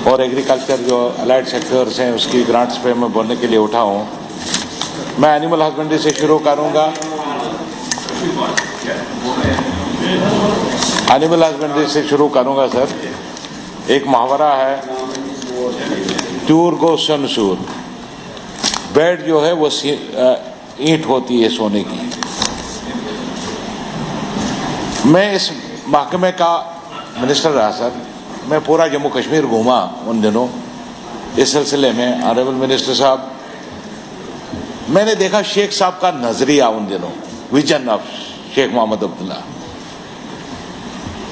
और एग्रीकल्चर जो allied sectors हैं उसकी ग्रांट्स पे मैं बोलने के लिए उठा हूँ। मैं एनिमल हस्बेंड्री से शुरू करूँगा। एनिमल हस्बेंड्री से शुरू करूँगा सर। एक मुहावरा है, टूर गो सनसूर। बेड जो है वो ईंट होती है सोने की। मैं इस महकमे का मिनिस्टर रहा सर। मैं पूरा जम्मू कश्मीर घूमा उन दिनों इस सिलसिले में। ऑनरेबल मिनिस्टर साहब, मैंने देखा शेख साहब का नजरिया उन दिनों, विजन ऑफ शेख मोहम्मद अब्दुल्ला।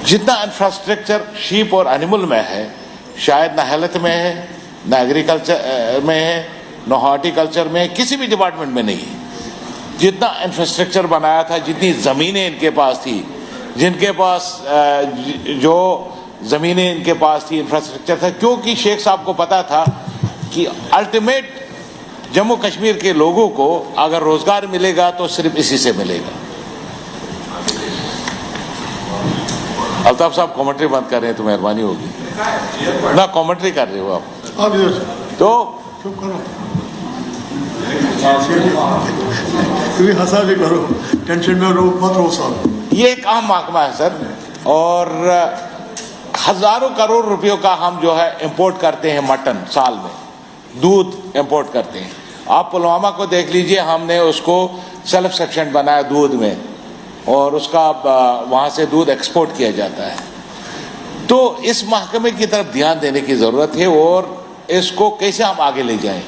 जितना इंफ्रास्ट्रक्चर शीप और एनिमल में है, शायद ना हेल्थ में है, ना एग्रीकल्चर में है, ना हॉर्टिकल्चर में, किसी भी डिपार्टमेंट में नहीं। जितना इंफ्रास्ट्रक्चर बनाया था, जितनी ज़मीनें इनके पास थी, जिनके पास जो ज़मीनें इनके पास थी, इंफ्रास्ट्रक्चर था, क्योंकि शेख साहब को पता था कि अल्टीमेट जम्मू कश्मीर के लोगों को अगर रोजगार मिलेगा तो सिर्फ इसी से मिलेगा। अल्ताफ साहब कमेंट्री बंद कर रहे हैं तो मेहरबानी होगी ना। कमेंट्री कर रहे हो आप तो हंसा भी करो, टेंशन में मत रहो साहब। ये एक अहम महकमा है सर, और हजारों करोड़ रुपयों का हम जो है इंपोर्ट करते हैं। मटन साल में, दूध इंपोर्ट करते हैं। आप पुलवामा को देख लीजिए, हमने उसको सेल्फ सफिशिएंट बनाया दूध में, और उसका वहाँ से दूध एक्सपोर्ट किया जाता है। तो इस महकमे की तरफ ध्यान देने की ज़रूरत है, और इसको कैसे हम आगे ले जाएं।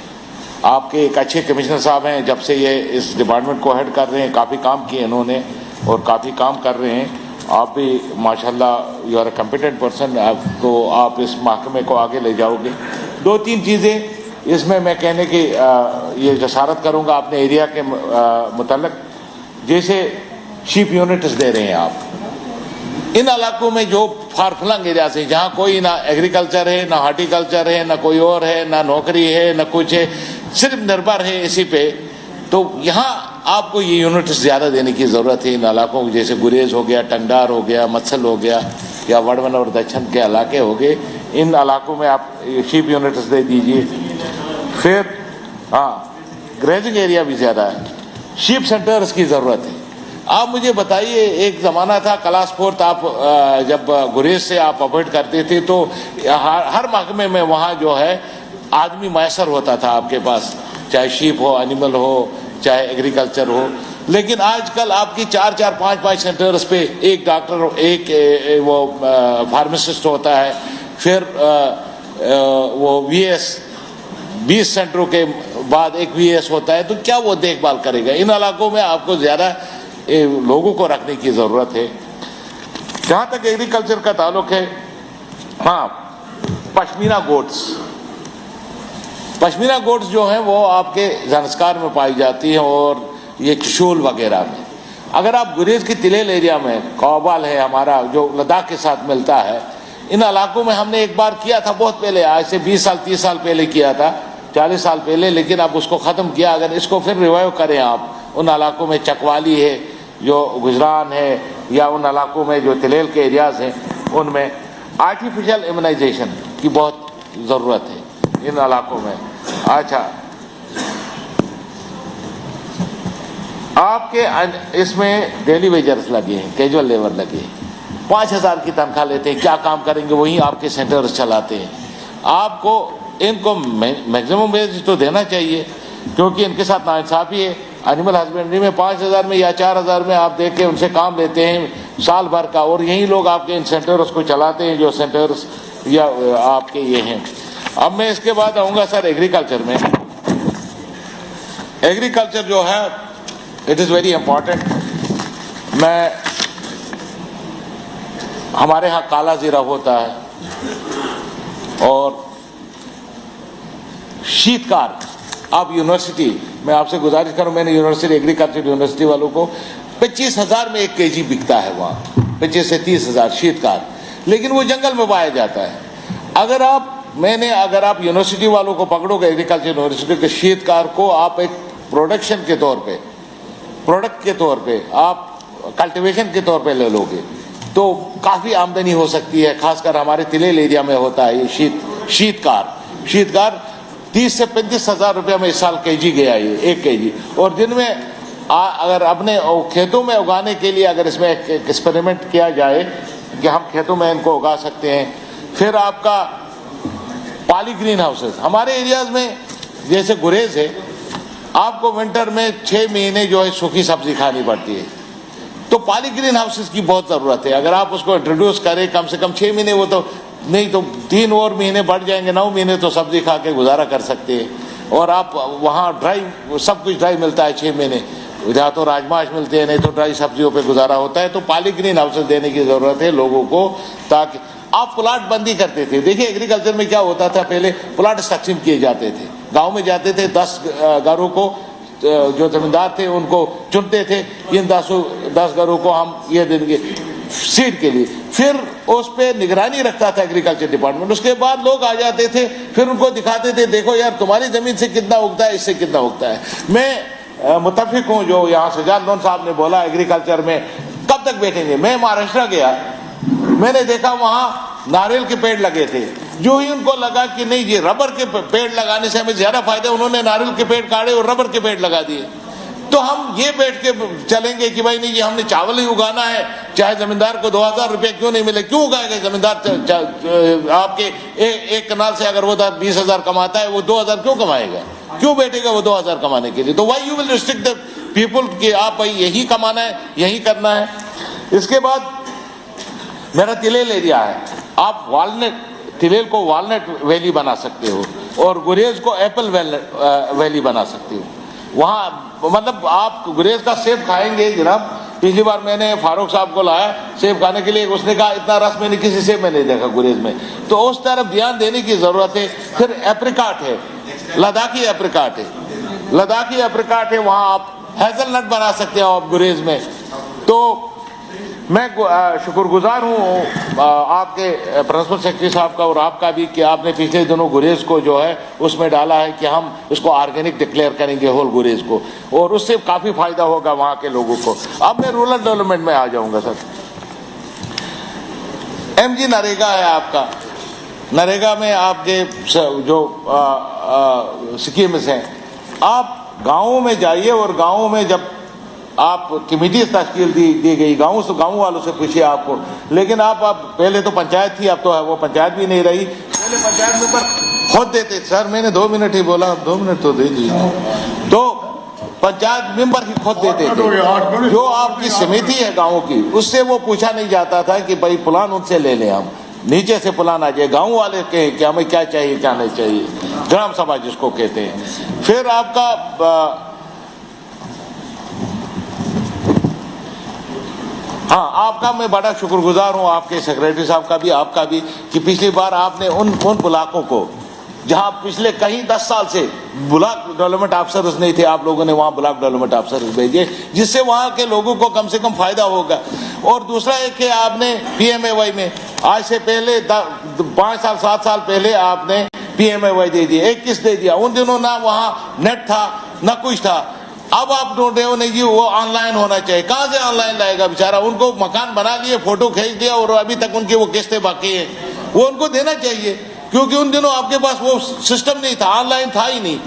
आपके एक अच्छे कमिश्नर साहब हैं, जब से ये इस डिपार्टमेंट को हेड कर रहे हैं, काफ़ी काम किए इन्होंने और काफ़ी काम कर रहे हैं। आप भी माशाल्लाह you are a competent person, तो आप इस महकमे को आगे ले जाओगे। दो तीन चीज़ें इसमें मैं कहने की ये जसारत करूँगा अपने एरिया के मुतल्लिक। जैसे शीप यूनिट्स दे रहे हैं आप इन इलाकों में जो फारफलंग एरिया से, जहाँ कोई ना एग्रीकल्चर है, ना हॉर्टिकल्चर है, ना कोई और है, ना नौकरी है, ना कुछ है, सिर्फ निर्भर है इसी पे। तो यहाँ आपको ये यूनिट्स ज़्यादा देने की ज़रूरत है इन इलाकों को। जैसे गुरेज हो गया, टंगडार हो गया, मत्सल हो गया, या वड़वन और दक्षिण के इलाके हो गए, इन इलाकों में आप शीप यूनिट्स दे दीजिए। फिर हाँ, ग्रेजिंग एरिया भी ज़्यादा है, शीप सेंटर्स की ज़रूरत है। आप मुझे बताइए, एक ज़माना था क्लास 4 आप जब गुरेज से आप अपॉइंट करते थे तो हर महकमे में वहाँ जो है आदमी मैसर होता था आपके पास, चाहे शीप हो, एनिमल हो, चाहे एग्रीकल्चर हो। लेकिन आजकल आपकी 4-4, 5-5 सेंटर्स पे एक डॉक्टर, एक वो फार्मासिस्ट होता है, फिर वो VS 20 सेंटरों के बाद एक VS होता है। तो क्या वो देखभाल करेगा? इन इलाकों में आपको ज़्यादा लोगों को रखने की ज़रूरत है। जहाँ तक एग्रीकल्चर का ताल्लुक है, हाँ, पश्मीना गोट्स जो हैं वो आपके ज़ंस्कार में पाई जाती हैं, और ये चशूल वगैरह में। अगर आप गुरेज की तिलेल एरिया में, कौबाल है हमारा जो लद्दाख के साथ मिलता है, इन इलाकों में हमने एक बार किया था बहुत पहले, आज से 20 साल 30 साल पहले किया था, 40 साल पहले, लेकिन अब उसको ख़त्म किया। अगर इसको फिर रिवाइव करें आप, उन इलाकों में चकवाली है, जो गुजरान है, या उन इलाकों में जो तिलेल के एरियाज़ हैं, उनमें आर्टिफिशियल इम्यूनाइजेशन की बहुत ज़रूरत है इन इलाकों में। अच्छा, आपके इसमें डेली वेजर्स लगे हैं, कैजुअल लेबर लगे हैं, 5,000 की तनख्वाह लेते हैं। क्या काम करेंगे? वही आपके सेंटर्स चलाते हैं। आपको इनको मैक्सिमम वेज तो देना चाहिए, क्योंकि इनके साथ नाइंसाफ़ी है। एनिमल हस्बेंड्री में 5,000 में या 4,000 में आप देख के उनसे काम लेते हैं साल भर का, और यही लोग आपके इन सेंटर्स को चलाते हैं, जो सेंटर्स या आपके ये हैं। अब मैं इसके बाद आऊँगा सर एग्रीकल्चर में। एग्रीकल्चर जो है इट इज़ वेरी इम्पॉर्टेंट। मैं हमारे यहाँ काला जीरा होता है, और शीतकार, आप यूनिवर्सिटी, मैं आपसे गुजारिश करूं, मैंने यूनिवर्सिटी, एग्रीकल्चर यूनिवर्सिटी वालों को 25,000 में 1 kg बिकता है वहाँ, 25 से 30,000 शीतकार, लेकिन वो जंगल में पाया जाता है। अगर आप यूनिवर्सिटी वालों को पकड़ोगे, एग्रीकल्चर यूनिवर्सिटी के शीतकार को आप एक प्रोडक्शन के तौर पे, प्रोडक्ट के तौर पे, आप कल्टीवेशन के तौर पे ले लोगे, तो काफ़ी आमदनी हो सकती है। खासकर हमारे तिलेल एरिया में होता है ये शीत शीतकार 30 से 35 हजार रुपया में इस साल केजी गया ये 1 केजी। और जिनमें अगर अपने खेतों में उगाने के लिए अगर इसमें एक एक्सपेरिमेंट किया जाए कि हम खेतों में इनको उगा सकते हैं। फिर आपका पॉली ग्रीन हाउसेस हमारे एरियाज में जैसे गुरेज है, आपको विंटर में 6 महीने जो है सूखी सब्जी खानी पड़ती है, तो पॉली ग्रीन हाउसेस की बहुत जरूरत है। अगर आप उसको इंट्रोड्यूस करें कम से कम 6 महीने, वो तो नहीं तो 3 और महीने बढ़ जाएंगे, 9 महीने तो सब्जी खा के गुजारा कर सकते हैं। और आप वहाँ ड्राई सब कुछ ड्राई मिलता है 6 महीने, या तो राजमाश मिलते हैं, नहीं तो ड्राई सब्जियों पे गुजारा होता है। तो पॉली ग्रीन हाउसेस देने की जरूरत है लोगों को, ताकि आप प्लाट बंदी करते थे। देखिए एग्रीकल्चर में क्या होता था, पहले प्लाट तकसीम किए जाते थे, गांव में जाते थे 10 घरों को जो जमींदार थे उनको चुनते थे, इन 10 घरों को हम ये देंगे सीड के लिए, फिर उस पे निगरानी रखता था एग्रीकल्चर डिपार्टमेंट। उसके बाद लोग आ जाते थे, फिर उनको दिखाते थे देखो यार तुम्हारी जमीन से कितना उगता है, इससे कितना उगता है। मैं मुतफिक हूँ जो यहाँ सजाद लोन साहब ने बोला एग्रीकल्चर में कब तक बैठेंगे। मैं महाराष्ट्र गया, मैंने देखा वहाँ नारियल के पेड़ लगे थे। जो ही उनको लगा कि नहीं ये रबर के पेड़ लगाने से हमें ज्यादा फायदा, उन्होंने नारियल के पेड़ काटे और रबर के पेड़ लगा दिए। तो हम ये बैठ के चलेंगे कि भाई नहीं ये हमने चावल ही उगाना है, चाहे जमींदार को 2000 रुपये क्यों नहीं मिले, क्यों उगाएगा जमींदार? आपके एक कनाल से अगर वो 20,000 कमाता है, वो 2000 क्यों कमाएगा? क्यों बैठेगा वो 2000 कमाने के लिए? तो why you will restrict the people कि आप भाई यही कमाना है, यही करना है। इसके बाद मेरा तिलेल एरिया है, आप तिलेल को वॉलनट वैली बना सकते हो और गुरेज को एप्पल वैली बना सकते हो। वहाँ मतलब आप गुरेज का सेब खाएंगे जनाब, पिछली बार मैंने फारूक साहब को लाया सेब खाने के लिए, उसने कहा इतना रस मैंने किसी सेब में नहीं देखा गुरेज में। तो उस तरफ ध्यान देने की जरूरत है। फिर एप्रिकॉट है, लद्दाखी एप्रिकॉट है, वहाँ आप हेजलनट बना सकते हो आप गुरेज में। तो मैं शुक्रगुजार हूँ आपके प्रिंसिपल सेक्रेटरी साहब का और आपका भी कि आपने पिछले दिनों गुरेज को जो है उसमें डाला है कि हम उसको ऑर्गेनिक डिक्लेयर करेंगे होल गुरेज को, और उससे काफ़ी फायदा होगा वहाँ के लोगों को। अब मैं रूरल डेवलपमेंट में आ जाऊँगा सर। MG नरेगा है आपका, नरेगा में आपके जो स्कीम्स हैं, आप गाँवों में जाइए और गाँवों में जब आप कमेटी तश्कील दी गई गाँव वालों से पूछिए आपको। लेकिन आप पहले तो पंचायत थी, अब तो है वो पंचायत भी नहीं रही। पहले पंचायत मेंबर खुद देते, सर मैंने 2 मिनट ही बोला, 2 मिनट तो दे दीजिए। तो पंचायत मेंबर ही खुद देते थे, जो आपकी समिति है गाँव की, उससे वो पूछा नहीं जाता था कि भाई प्लान उनसे ले लें, हम नीचे से प्लान आ जाए, गाँव वाले कहें कि हमें क्या चाहिए क्या नहीं चाहिए, ग्राम सभा जिसको कहते हैं। फिर आपका हाँ, आपका मैं बड़ा शुक्रगुजार हूँ, आपके सेक्रेटरी साहब का भी, आपका भी, कि पिछली बार आपने उन ब्लॉकों को जहाँ पिछले कहीं 10 साल से ब्लॉक डेवलपमेंट अफसर्स नहीं थे, आप लोगों ने वहाँ ब्लॉक डेवलपमेंट अफसर्स भेजे, जिससे वहाँ के लोगों को कम से कम फायदा होगा। और दूसरा एक है आपने PMAY में आज से पहले 5 साल 7 साल पहले आपने PMAY दे दिया, एक किस्त दे दिया। उन दिनों ना वहाँ नेट था ना कुछ था। अब आप ढूंढ रहे हो नहीं जी वो ऑनलाइन होना चाहिए, कहाँ से ऑनलाइन लाएगा बेचारा? उनको मकान बना लिए, फोटो खींच दिया और अभी तक उनकी वो किस्तें बाकी है, वो उनको देना चाहिए, क्योंकि उन दिनों आपके पास वो सिस्टम नहीं था, ऑनलाइन था ही नहीं।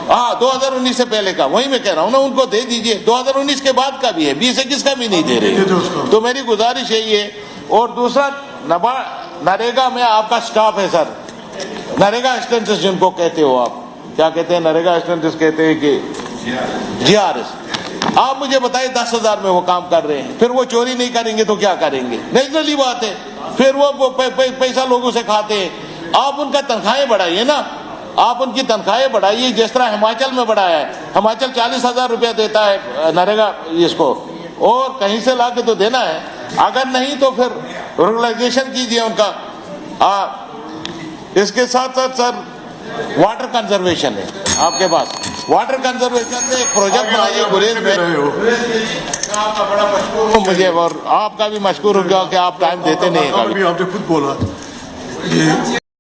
हाँ, 2019 से पहले का, वही मैं कह रहा हूँ ना, उनको दे दीजिए। 2019 के बाद का भी है, 2021 का भी नहीं दे रहे। तो मेरी गुजारिश यही है। और दूसरा नरेगा में आपका स्टाफ है सर, नरेगा असिस्टेंट्स जिनको कहते हो आप, क्या कहते हैं? नरेगा असिस्टेंट्स कहते हैं कि GRS। आप मुझे बताइए 10,000 में वो काम कर रहे हैं, फिर वो चोरी नहीं करेंगे तो क्या करेंगे? नेचुरली बात है, फिर वो पैसा लोगों से खाते हैं। आप उनका तनख्वाहें बढ़ाइए ना, आप उनकी तनख्वाहें बढ़ाइए, जिस तरह हिमाचल में बढ़ाया है। हिमाचल 40,000 रुपया देता है नरेगा इसको, और कहीं से ला के तो देना है, अगर नहीं तो फिर रेगुलाइजेशन कीजिए उनका। इसके साथ साथ सर वाटर कंजर्वेशन है आपके पास, वाटर कंजर्वेशन में एक प्रोजेक्ट बनाइए गुरेज में। आपका बड़ा मशहूर हूँ मुझे, और आपका भी मशहूर हो गया कि आप टाइम देते नहीं। आपने खुद बोला